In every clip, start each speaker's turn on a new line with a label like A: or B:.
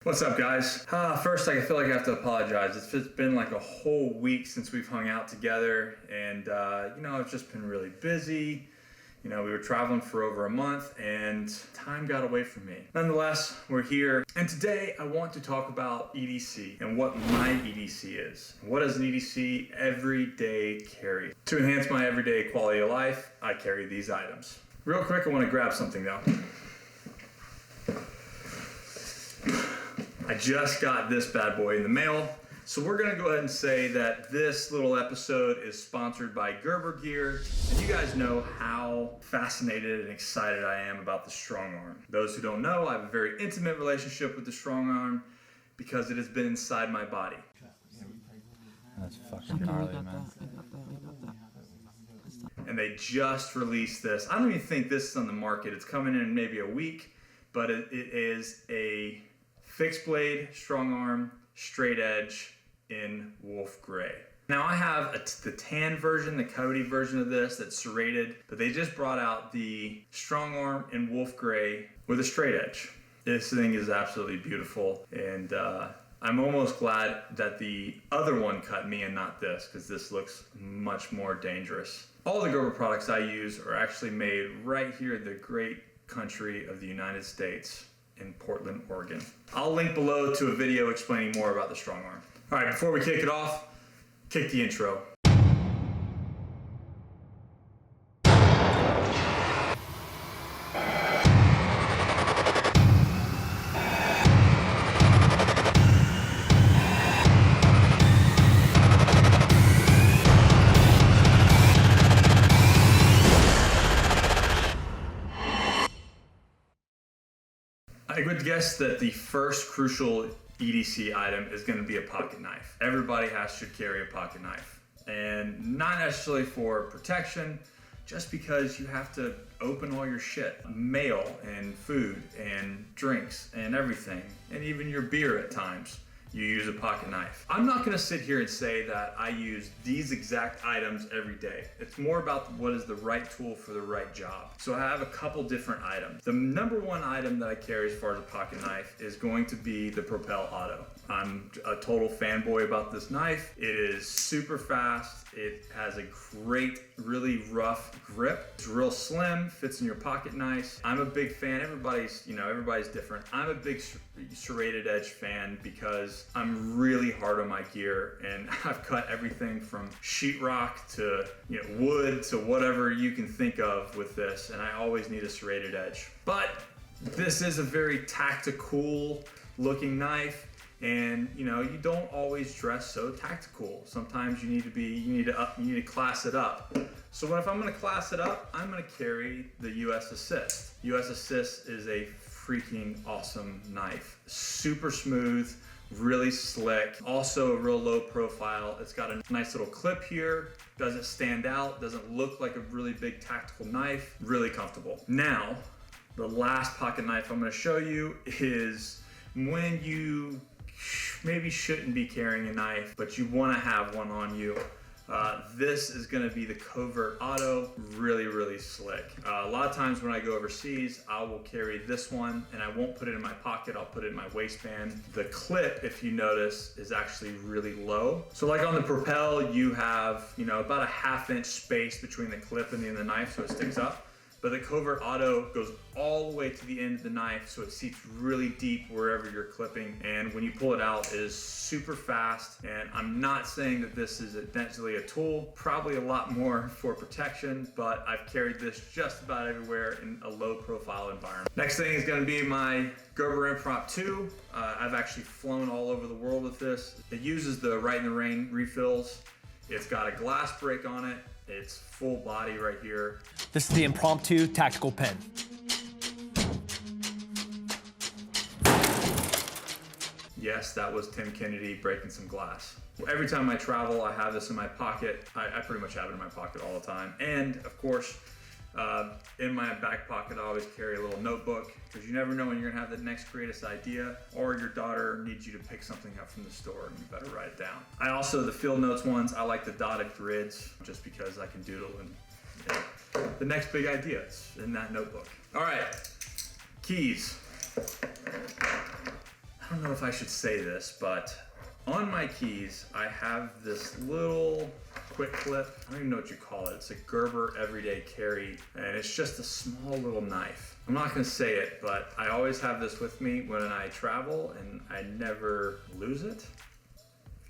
A: What's up, guys? First, I feel like I have to apologize. It's just been like a whole week since we've hung out together, and I've just been really busy. We were traveling for over a month, and time got away from me. Nonetheless, we're here, and today I want to talk about EDC and what my EDC is. What does an EDC everyday carry? To enhance my everyday quality of life, I carry these items. Real quick, I want to grab something though. I just got this bad boy in the mail. So we're gonna go ahead and say that this little episode is sponsored by Gerber Gear. And you guys know how fascinated and excited I am about the Strong Arm. Those who don't know, I have a very intimate relationship with the Strong Arm because it has been inside my body.
B: That's fucking gnarly, man.
A: And they just released this. I don't even think this is on the market. It's coming in maybe a week, but it is a fixed blade, strong arm, straight edge in wolf gray. Now I have the tan version, the coyote version of this that's serrated, but they just brought out the strong arm in wolf gray with a straight edge. This thing is absolutely beautiful, and I'm almost glad that the other one cut me and not this, because this looks much more dangerous. All the Gerber products I use are actually made right here in the great country of the United States, in Portland, Oregon. I'll link below to a video explaining more about the Strong Arm. All right, before we kick it off, kick the intro. I would guess that the first crucial EDC item is going to be a pocket knife. Everybody should carry a pocket knife, and not necessarily for protection, just because you have to open all your shit, mail and food and drinks and everything, and even your beer at times. You use a pocket knife. I'm not gonna sit here and say that I use these exact items every day. It's more about what is the right tool for the right job. So I have a couple different items. The number one item that I carry as far as a pocket knife is going to be the Propel Auto. I'm a total fanboy about this knife. It is super fast. It has a great, really rough grip. It's real slim, fits in your pocket nice. I'm a big fan. Everybody's different. I'm a big serrated edge fan because I'm really hard on my gear, and I've cut everything from sheetrock to wood to whatever you can think of with this, and I always need a serrated edge. But this is a very tactical looking knife. And you don't always dress so tactical. Sometimes you need to class it up. So if I'm going to class it up, I'm going to carry the US Assist. US Assist is a freaking awesome knife. Super smooth, really slick. Also a real low profile. It's got a nice little clip here. Doesn't stand out. Doesn't look like a really big tactical knife. Really comfortable. Now, the last pocket knife I'm going to show you is when you maybe shouldn't be carrying a knife, but you want to have one on you. This is going to be the Covert Auto. Really, really slick. A lot of times when I go overseas, I will carry this one, and I won't put it in my pocket. I'll put it in my waistband. The clip, if you notice, is actually really low. So like on the Propel, you have about a ½ inch space between the clip and the knife, so it sticks up. But the Covert Auto goes all the way to the end of the knife, so it seats really deep wherever you're clipping. And when you pull it out, it is super fast. And I'm not saying that this is essentially a tool, probably a lot more for protection, but I've carried this just about everywhere in a low profile environment. Next thing is gonna be my Gerber Improp 2. I've actually flown all over the world with this. It uses the Right in the Rain refills. It's got a glass break on it. It's full body right here.
C: This is the Impromptu Tactical Pen.
A: Yes, that was Tim Kennedy breaking some glass. Every time I travel, I have this in my pocket. I pretty much have it in my pocket all the time. And of course, in my back pocket, I always carry a little notebook, because you never know when you're gonna have the next greatest idea, or your daughter needs you to pick something up from the store and you better write it down. I also, the field notes ones, I like the dotted grids just because I can doodle and the next big idea is in that notebook. All right, keys. I don't know if I should say this, but on my keys, I have this little quick clip. I don't even know what you call it. It's a Gerber everyday carry, and it's just a small little knife. I'm not gonna say it, but I always have this with me when I travel, and I never lose it.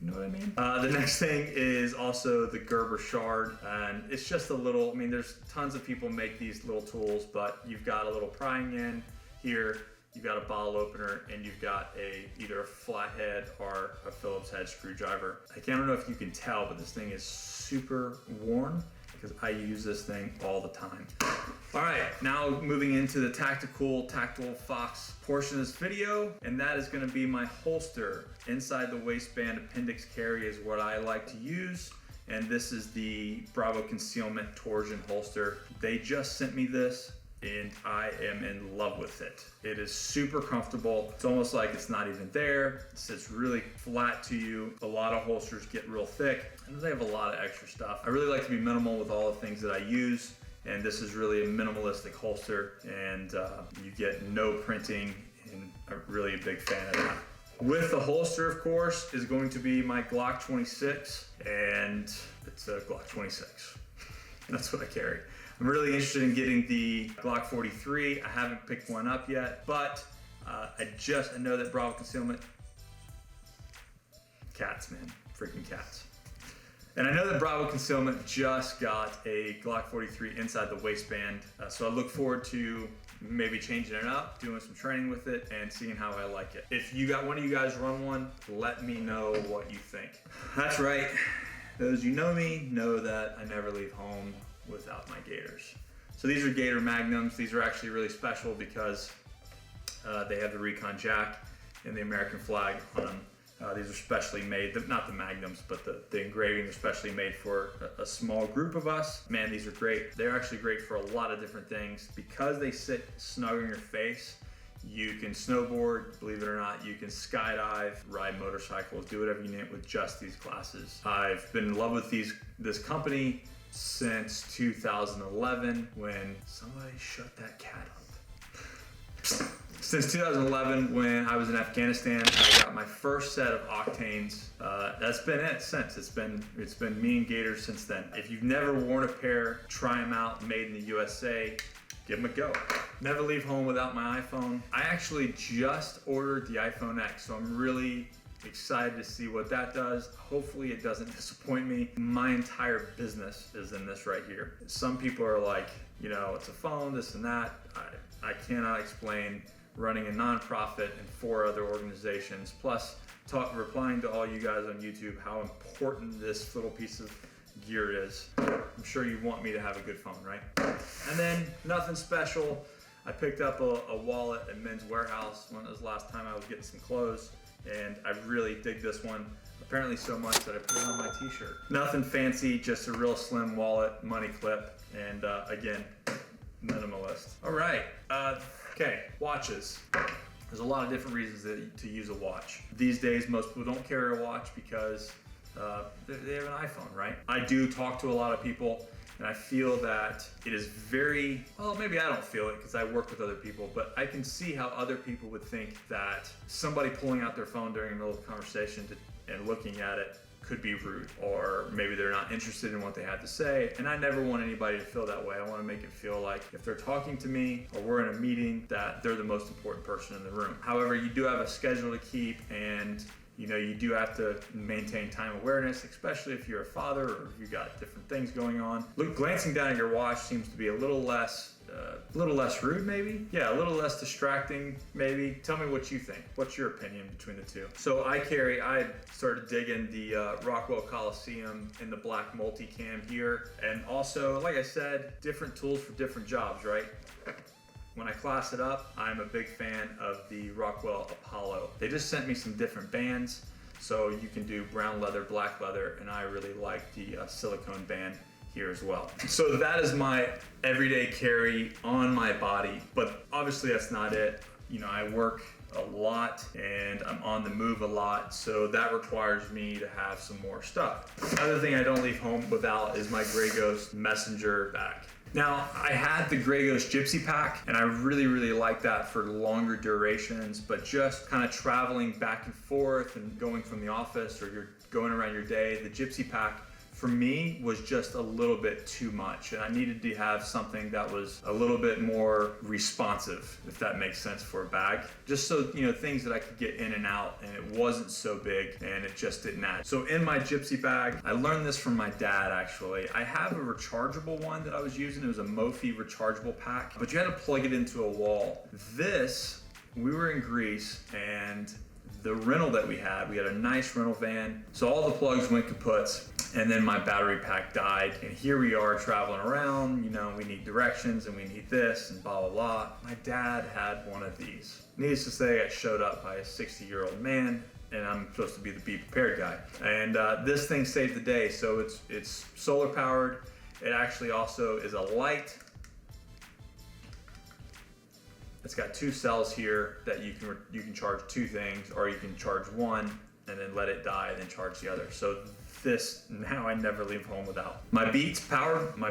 A: You know what I mean? The next thing is also the Gerber shard, and it's just a little, I mean, there's tons of people make these little tools, but you've got a little prying in here, you've got a bottle opener, and you've got either a flathead or a Phillips head screwdriver. I don't know if you can tell, but this thing is super worn because I use this thing all the time. All right, now moving into the tactical Fox portion of this video, and that is gonna be my holster. Inside the waistband appendix carry is what I like to use, and this is the Bravo Concealment Torsion holster. They just sent me this, and I am in love with it. It is super comfortable. It's almost like it's not even there. It sits really flat to you. A lot of holsters get real thick, and they have a lot of extra stuff. I really like to be minimal with all the things that I use, and this is really a minimalistic holster, and you get no printing, and I'm really a big fan of that. With the holster, of course, is going to be my Glock 26, and it's a Glock 26. That's what I carry. I'm really interested in getting the Glock 43. I haven't picked one up yet, but I know that Bravo Concealment, cats, man, freaking cats. And I know that Bravo Concealment just got a Glock 43 inside the waistband, so I look forward to maybe changing it up, doing some training with it, and seeing how I like it. If you got one of you guys run one, let me know what you think. That's right. Those you know me know that I never leave home without my Gators. So these are Gator Magnums. These are actually really special because they have the Recon Jack and the American flag on them. These are specially made, not the Magnums, but the engraving are specially made for a small group of us. Man, these are great. They're actually great for a lot of different things. Because they sit snug in your face, you can snowboard, believe it or not, you can skydive, ride motorcycles, do whatever you need with just these glasses. I've been in love with this company since 2011 when somebody shut that cat up. Since 2011 when I was in Afghanistan, I got my first set of Octanes. That's been it since. It's been me and Gators since then. If you've never worn a pair, try them out, made in the USA. Give them a go. Never leave home without my iPhone. I actually just ordered the iPhone X, so I'm really excited to see what that does. Hopefully it doesn't disappoint me. My entire business is in this right here. Some people are like, you know, it's a phone, this and that. I cannot explain running a nonprofit and 4 other organizations, plus replying to all you guys on YouTube how important this little piece of gear is. I'm sure you want me to have a good phone, right? And then nothing special. I picked up a wallet at Men's Warehouse when it was the last time I was getting some clothes, and I really dig this one. Apparently so much that I put it on my t-shirt. Nothing fancy, just a real slim wallet, money clip, and again, minimalist. All right, okay, watches. There's a lot of different reasons to use a watch. These days, most people don't carry a watch because they have an iPhone, right? I do talk to a lot of people, and I feel that it is very, well, maybe I don't feel it because I work with other people, but I can see how other people would think that somebody pulling out their phone during the middle of a conversation and looking at it could be rude, or maybe they're not interested in what they have to say. And I never want anybody to feel that way. I want to make it feel like if they're talking to me or we're in a meeting, that they're the most important person in the room. However, you do have a schedule to keep, and you do have to maintain time awareness, especially if you're a father or if you got different things going on. Glancing down at your watch seems to be a little less rude, maybe? Yeah, a little less distracting, maybe. Tell me what you think. What's your opinion between the two? So I started digging the Rockwell Coliseum in the black multicam here. And also, like I said, different tools for different jobs, right? When I class it up, I'm a big fan of the Rockwell Apollo. They just sent me some different bands, so you can do brown leather, black leather, and I really like the silicone band here as well. So that is my everyday carry on my body, but obviously that's not it. I work a lot and I'm on the move a lot, so that requires me to have some more stuff. Another thing I don't leave home without is my Grey Ghost messenger bag. Now, I had the Grey Ghost Gypsy pack, and I really like that for longer durations, but just kind of traveling back and forth and going from the office, or you're going around your day, the Gypsy pack for me was just a little bit too much, and I needed to have something that was a little bit more responsive, if that makes sense, for a bag. Just so, you know, things that I could get in and out, and it wasn't so big, and it just didn't add. So in my Gypsy bag, I learned this from my dad, actually. I have a rechargeable one that I was using. It was a Mophie rechargeable pack, but you had to plug it into a wall. This, we were in Greece, and the rental that we had a nice rental van, so all the plugs went kaputs, and then my battery pack died, and here we are traveling around, you know, we need directions and we need this and blah blah blah. My dad had one of these. Needless to say, I got showed up by a 60-year-old man, and I'm supposed to be the be prepared guy, and this thing saved the day. So it's solar powered. It actually also is a light. It's got 2 cells here that you can charge 2 things, or you can charge one and then let it die and then charge the other. So this, now I never leave home without. My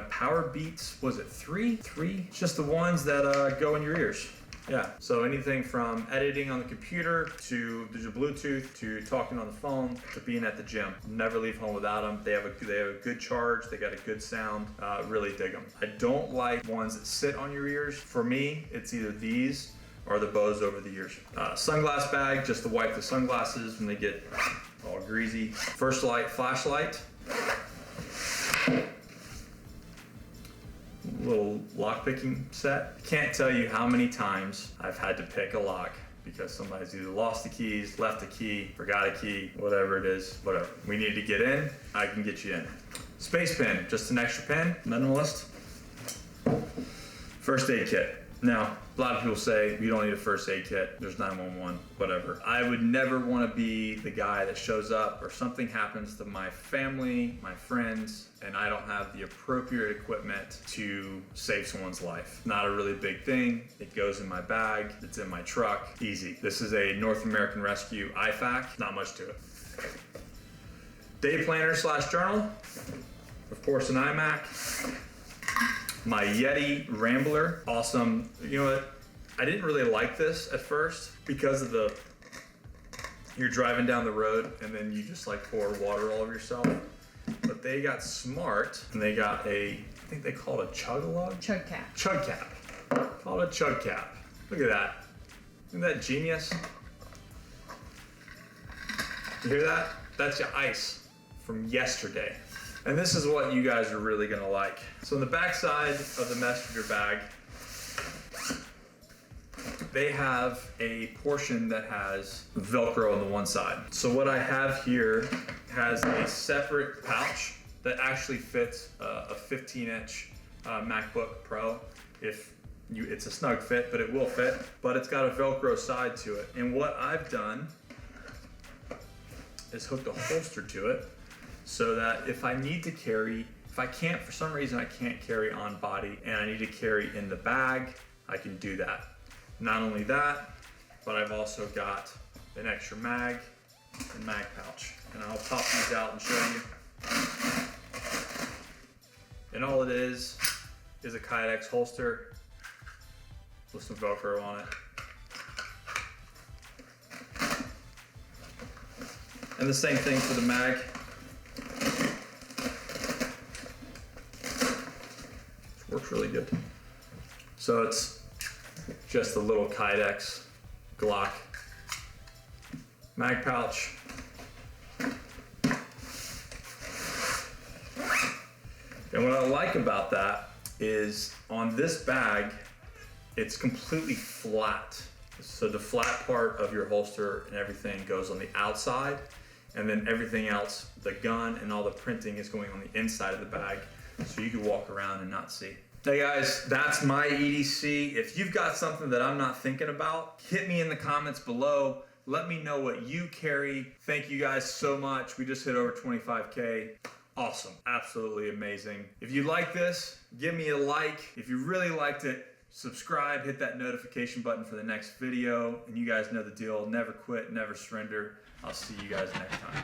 A: power beats, was it 3? It's just the ones that go in your ears. Yeah, so anything from editing on the computer to the Bluetooth to talking on the phone to being at the gym. Never leave home without them. They have a good charge. They got a good sound. Really dig them. I don't like ones that sit on your ears. For me, it's either these or the Bose over the ears. Sunglass bag, just to wipe the sunglasses when they get all greasy. First light flashlight. Little lock picking set. Can't tell you how many times I've had to pick a lock because somebody's either lost the keys, left a key, forgot a key, whatever it is, whatever. We need to get in, I can get you in. Space pen, just an extra pen, minimalist. First aid kit. Now, a lot of people say you don't need a first aid kit, there's 911, whatever. I would never want to be the guy that shows up or something happens to my family, my friends, and I don't have the appropriate equipment to save someone's life. Not a really big thing. It goes in my bag, it's in my truck, easy. This is a North American Rescue IFAC, not much to it. Day planner / journal, of course an iMac. My Yeti Rambler, awesome. You know what? I didn't really like this at first because of you're driving down the road and then you just like pour water all over yourself. But they got smart and they got I think they call it a chug-a-lug?
D: Chug cap.
A: Chug cap. Call it a chug cap. Look at that. Isn't that genius? You hear that? That's your ice from yesterday. And this is what you guys are really gonna like. So on the back side of the messenger bag, they have a portion that has Velcro on the one side. So what I have here has a separate pouch that actually fits a 15-inch MacBook Pro. It's a snug fit, but it will fit. But it's got a Velcro side to it. And what I've done is hooked a holster to it, so that if I need to carry, if I can't, for some reason I can't carry on body and I need to carry in the bag, I can do that. Not only that, but I've also got an extra mag and mag pouch. And I'll pop these out and show you. And all it is a Kydex holster with some Velcro on it. And the same thing for the mag. Works really good. So it's just a little Kydex Glock mag pouch. And what I like about that is on this bag, it's completely flat. So the flat part of your holster and everything goes on the outside, and then everything else, the gun and all the printing is going on the inside of the bag. So you can walk around and not see. Hey guys, that's my EDC. If you've got something that I'm not thinking about, hit me in the comments below. Let me know what you carry. Thank you guys so much. We just hit over 25K. Awesome, absolutely amazing. If you like this, give me a like. If you really liked it, subscribe, hit that notification button for the next video. And you guys know the deal, never quit, never surrender. I'll see you guys next time.